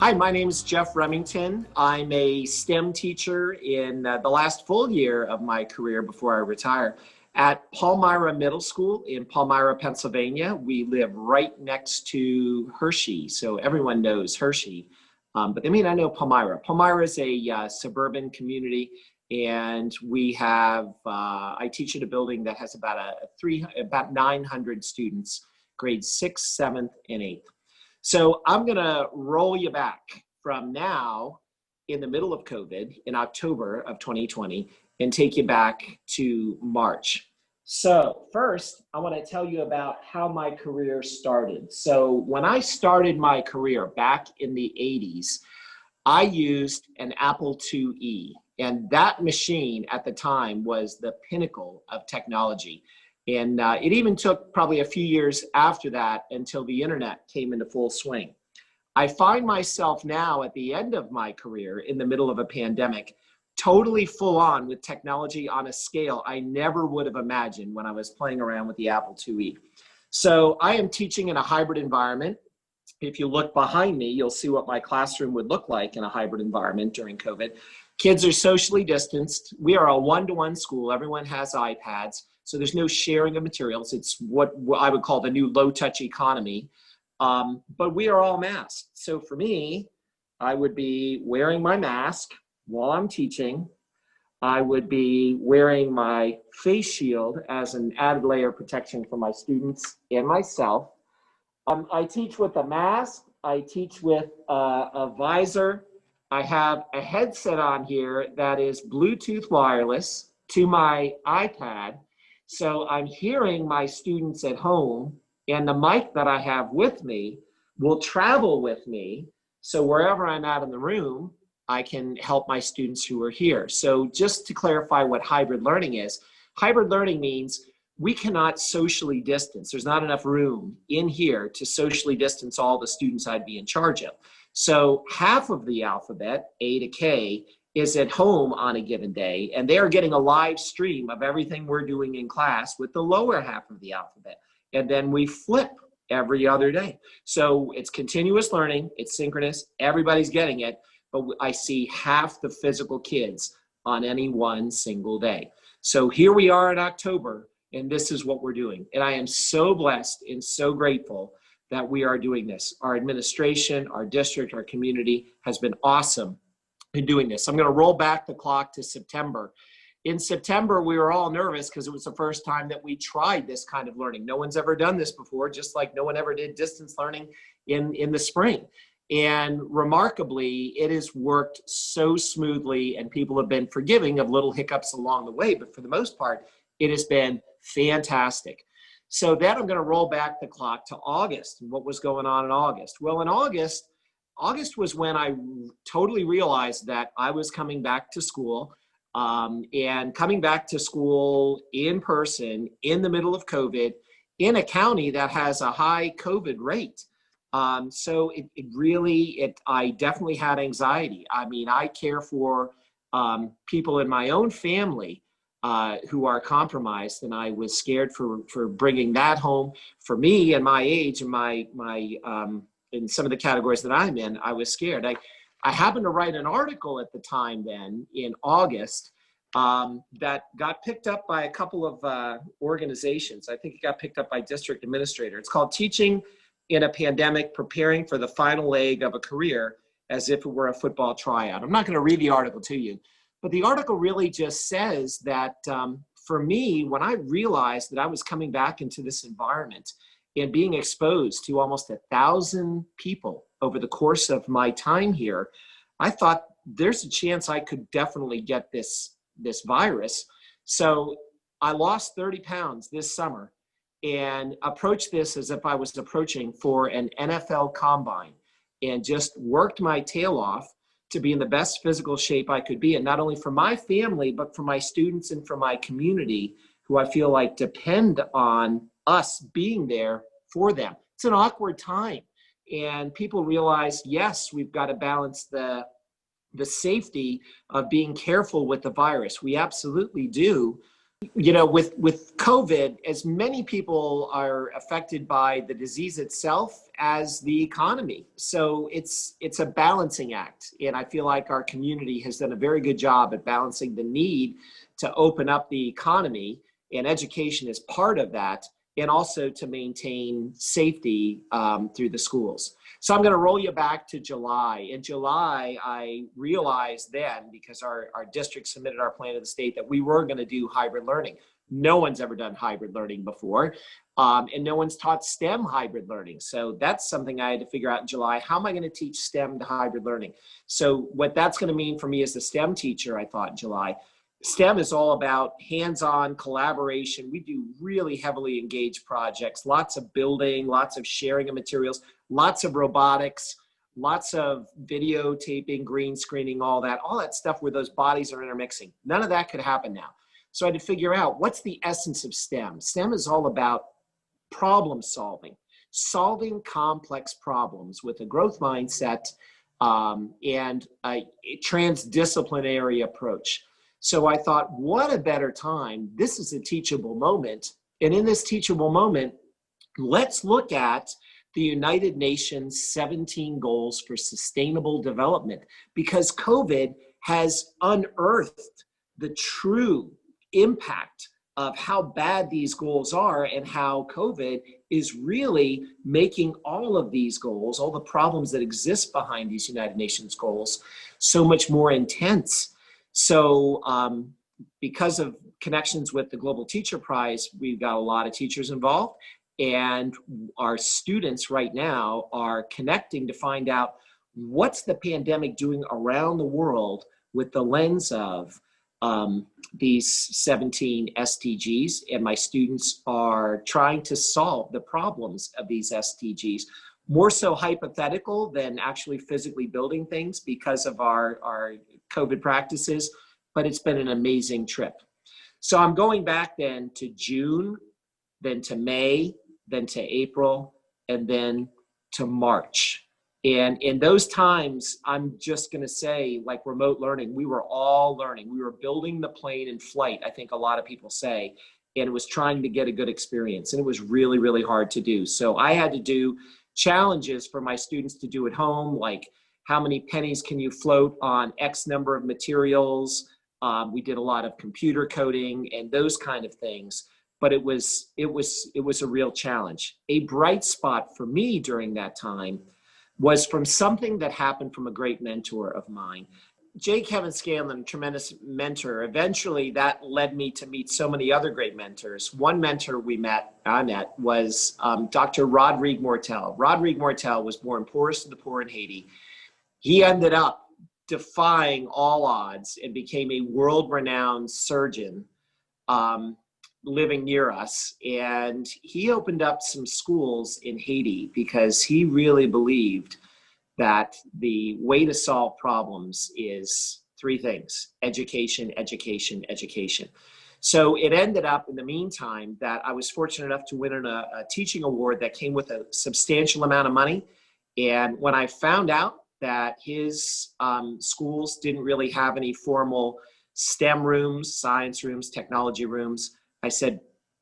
Hi, my name is Jeff Remington. I'm a STEM teacher in the last full year of my career before I retire at Palmyra Middle School in Palmyra, Pennsylvania. We live right next to Hershey, so everyone knows Hershey, but they may not know Palmyra. Palmyra is a suburban community, and we have, I teach at a building that has about 900 students, grades 6th, 7th, and 8th. So I'm going to roll you back from now in the middle of COVID in October of 2020 and take you back to March. So first, I want to tell you about how my career started. So when I started my career back in the 80s, I used an Apple IIe, and that machine at the time was the pinnacle of technology. And it even took probably a few years after that until the internet came into full swing. I find myself now at the end of my career in the middle of a pandemic, totally full on with technology on a scale I never would have imagined when I was playing around with the Apple IIe. So I am teaching in a hybrid environment. If you look behind me, you'll see what my classroom would look like in a hybrid environment during COVID. Kids are socially distanced. We are a one-to-one school. Everyone has iPads. So there's no sharing of materials. It's what I would call the new low-touch economy. But we are all masked. So for me, I would be wearing my mask while I'm teaching. I would be wearing my face shield as an added layer of protection for my students and myself. I teach with a mask. I teach with a visor. I have a headset on here that is Bluetooth wireless to my iPad. So I'm hearing my students at home, and the mic that I have with me will travel with me. So wherever I'm at in the room, I can help my students who are here. So just to clarify what hybrid learning is, hybrid learning means we cannot socially distance. There's not enough room in here to socially distance all the students I'd be in charge of. So half of the alphabet, A to K, is at home on a given day, and they are getting a live stream of everything we're doing in class with the lower half of the alphabet. And then we flip every other day. So it's continuous learning, it's synchronous, everybody's getting it, but I see half the physical kids on any one single day. So here we are in October, and this is what we're doing. And I am so blessed and so grateful that we are doing this. Our administration, our district, our community has been awesome in doing this. I'm going to roll back the clock to September. In September, we were all nervous because it was the first time that we tried this kind of learning. No one's ever done this before, just like no one ever did distance learning in the spring. And remarkably, it has worked so smoothly, and people have been forgiving of little hiccups along the way, but for the most part, it has been fantastic. So then I'm going to roll back the clock to August. And what was going on in August? Well, in August was when I totally realized that I was coming back to school, and coming back to school in person in the middle of COVID in a county that has a high COVID rate. So I definitely had anxiety. I mean, I care for people in my own family who are compromised, and I was scared for bringing that home. For me and my age and my in some of the categories that I'm in, I was scared. I happened to write an article at the time then in August that got picked up by a couple of organizations. I think it got picked up by District Administrator. It's called Teaching in a Pandemic, Preparing for the Final Leg of a Career as If It Were a Football Tryout. I'm not going to read the article to you, but the article really just says that for me, when I realized that I was coming back into this environment and being exposed to almost 1,000 people over the course of my time here, I thought there's a chance I could definitely get this virus. So I lost 30 pounds this summer and approached this as if I was approaching for an NFL combine, and just worked my tail off to be in the best physical shape I could be. And not only for my family, but for my students and for my community, who I feel like depend on us being there for them. It's an awkward time. And people realize, yes, we've got to balance the safety of being careful with the virus. We absolutely do. You know, with COVID, as many people are affected by the disease itself as the economy. So it's a balancing act. And I feel like our community has done a very good job at balancing the need to open up the economy, and education is part of that, and also to maintain safety through the schools. So I'm going to roll you back to July. In July, I realized then, because our district submitted our plan to the state, that we were going to do hybrid learning. No one's ever done hybrid learning before, and no one's taught STEM hybrid learning. So that's something I had to figure out in July. How am I going to teach STEM to hybrid learning? So what that's going to mean for me as a STEM teacher, I thought in July, STEM is all about hands-on collaboration. We do really heavily engaged projects, lots of building, lots of sharing of materials, lots of robotics, lots of videotaping, green screening, all that stuff where those bodies are intermixing. None of that could happen now. So I had to figure out, what's the essence of STEM? STEM is all about problem solving, solving complex problems with a growth mindset and a transdisciplinary approach. So I thought, what a better time. This is a teachable moment. And in this teachable moment, let's look at the United Nations 17 Goals for Sustainable Development, because COVID has unearthed the true impact of how bad these goals are, and how COVID is really making all of these goals, all the problems that exist behind these United Nations goals, so much more intense. So because of connections with the Global Teacher Prize, we've got a lot of teachers involved, and our students right now are connecting to find out what's the pandemic doing around the world with the lens of these 17 SDGs. And my students are trying to solve the problems of these SDGs, more so hypothetical than actually physically building things because of our COVID practices, but it's been an amazing trip. So I'm going back then to June, then to May, then to April, and then to March. And in those times, I'm just going to say, like remote learning, we were all learning. We were building the plane in flight, I think a lot of people say, and it was trying to get a good experience. And it was really, really hard to do. So I had to do challenges for my students to do at home, like how many pennies can you float on X number of materials? We did a lot of computer coding and those kind of things. But it was a real challenge. A bright spot for me during that time was from something that happened from a great mentor of mine. J. Kevin Scanlon, a tremendous mentor. Eventually that led me to meet so many other great mentors. One mentor I met was Dr. Rodrigue Mortel. Rodrigue Mortel was born poorest of the poor in Haiti. He ended up defying all odds and became a world-renowned surgeon living near us. And he opened up some schools in Haiti because he really believed that the way to solve problems is three things: education, education, education. So it ended up in the meantime that I was fortunate enough to win a teaching award that came with a substantial amount of money. And when I found out that his schools didn't really have any formal STEM rooms, science rooms, technology rooms, I said,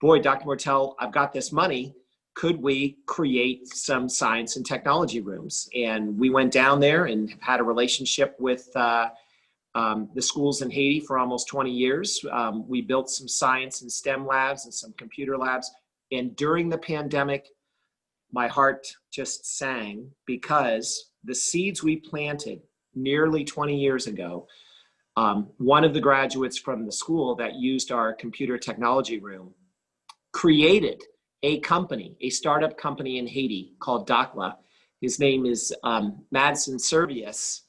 boy, Dr. Mortel, I've got this money. Could we create some science and technology rooms? And we went down there and had a relationship with the schools in Haiti for almost 20 years. We built some science and STEM labs and some computer labs. And during the pandemic, my heart just sang, because the seeds we planted nearly 20 years ago, one of the graduates from the school that used our computer technology room created a company, a startup company in Haiti called DACLA. His name is Madsen Servius.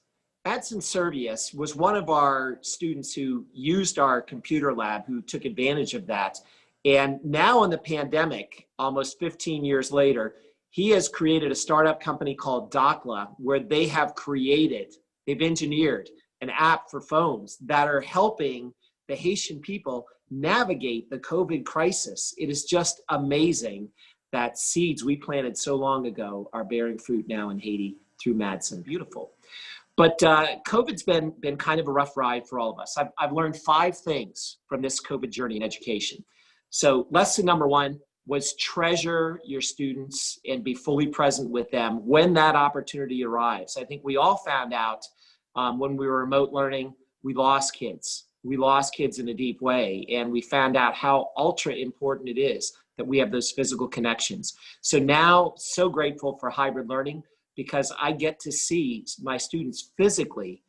Madsen Servius was one of our students who used our computer lab, who took advantage of that. And now in the pandemic, almost 15 years later, he has created a startup company called DACLA, where they've engineered an app for phones that are helping the Haitian people navigate the COVID crisis. It is just amazing that seeds we planted so long ago are bearing fruit now in Haiti through Madsen. Beautiful. But COVID's been kind of a rough ride for all of us. I've learned 5 things from this COVID journey in education. So lesson number 1 was treasure your students and be fully present with them when that opportunity arrives. I think we all found out when we were remote learning, we lost kids. We lost kids in a deep way, and we found out how ultra important it is that we have those physical connections. So now, so grateful for hybrid learning because I get to see my students physically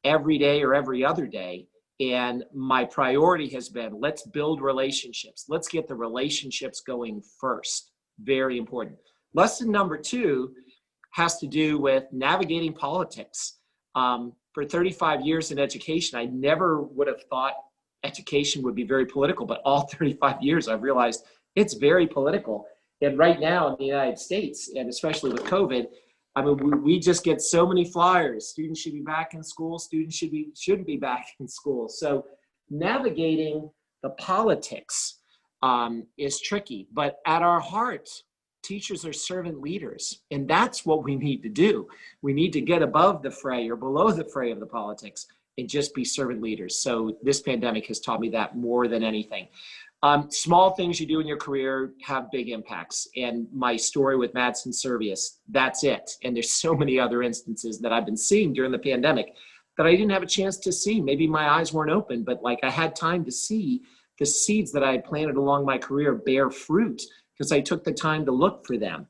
every day or every other day. And my priority has been, let's build relationships. Let's get the relationships going first. Very important. Lesson number 2 has to do with navigating politics. For 35 years in education, I never would have thought education would be very political, but all 35 years I've realized it's very political. And right now in the United States, and especially with COVID, I mean, we just get so many flyers. Students should be back in school. Students shouldn't be back in school. So navigating the politics is tricky, but at our heart, teachers are servant leaders, and that's what we need to do. We need to get above the fray or below the fray of the politics and just be servant leaders. So this pandemic has taught me that more than anything. Small things you do in your career have big impacts. And my story with Madsen Servius, that's it. And there's so many other instances that I've been seeing during the pandemic that I didn't have a chance to see. Maybe my eyes weren't open, but like I had time to see the seeds that I had planted along my career bear fruit because I took the time to look for them.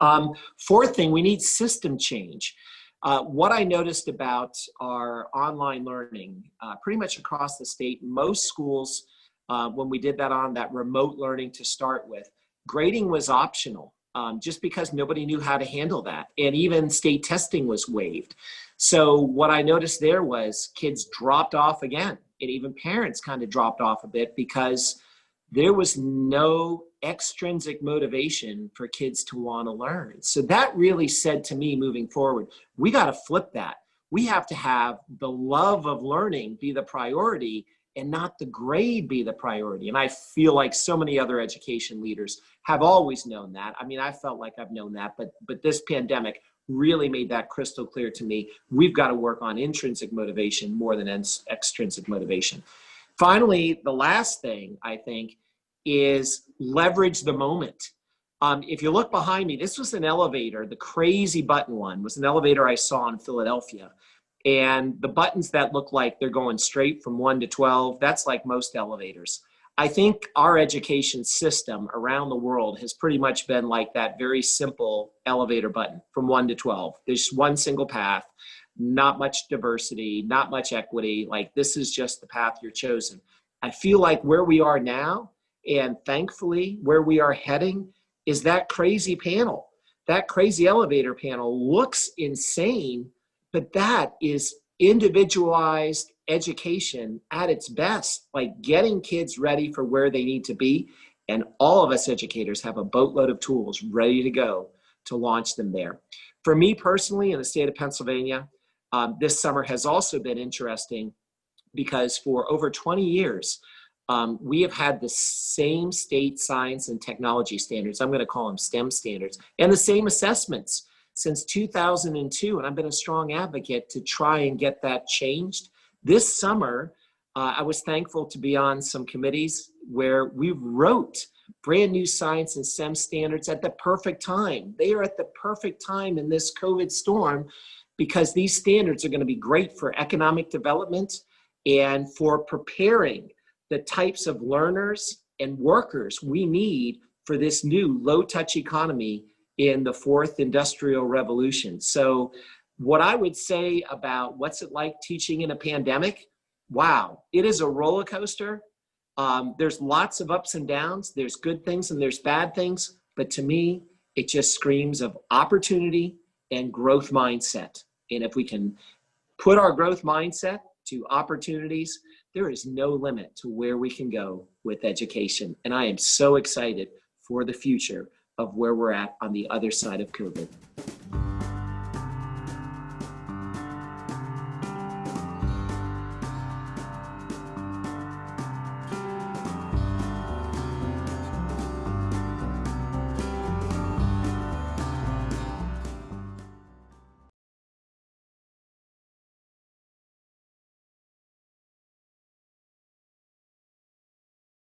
4th thing, we need system change. What I noticed about our online learning, pretty much across the state, most schools, when we did that remote learning to start with, grading was optional just because nobody knew how to handle that. And even state testing was waived. So what I noticed there was kids dropped off again, and even parents kind of dropped off a bit because there was no extrinsic motivation for kids to want to learn. So that really said to me moving forward, we got to flip that. We have to have the love of learning be the priority and not the grade be the priority. And I feel like so many other education leaders have always known that. I mean, I felt like I've known that, but this pandemic really made that crystal clear to me. We've got to work on intrinsic motivation more than extrinsic motivation. Finally, the last thing I think is leverage the moment. If you look behind me, this was an elevator, the crazy button one was an elevator I saw in Philadelphia. And the buttons that look like they're going straight from 1 to 12, that's like most elevators. I think our education system around the world has pretty much been like that very simple elevator button from 1 to 12. There's one single path, not much diversity, not much equity. Like this is just the path you're chosen. I feel like where we are now, and thankfully where we are heading, is that crazy panel. That crazy elevator panel looks insane, but that is individualized education at its best, like getting kids ready for where they need to be. And all of us educators have a boatload of tools ready to go to launch them there. For me personally, in the state of Pennsylvania, this summer has also been interesting because for over 20 years, we have had the same state science and technology standards. I'm going to call them STEM standards, and the same assessments since 2002. And I've been a strong advocate to try and get that changed. This summer, I was thankful to be on some committees where we wrote brand new science and STEM standards at the perfect time. They are at the perfect time in this COVID storm because these standards are going to be great for economic development and for preparing the types of learners and workers we need for this new low-touch economy in the 4th industrial revolution. So what I would say about what's it like teaching in a pandemic, wow, it is a roller coaster. There's lots of ups and downs. There's good things and there's bad things. But to me, it just screams of opportunity and growth mindset. And if we can put our growth mindset to opportunities, there is no limit to where we can go with education. And I am so excited for the future of where we're at on the other side of COVID.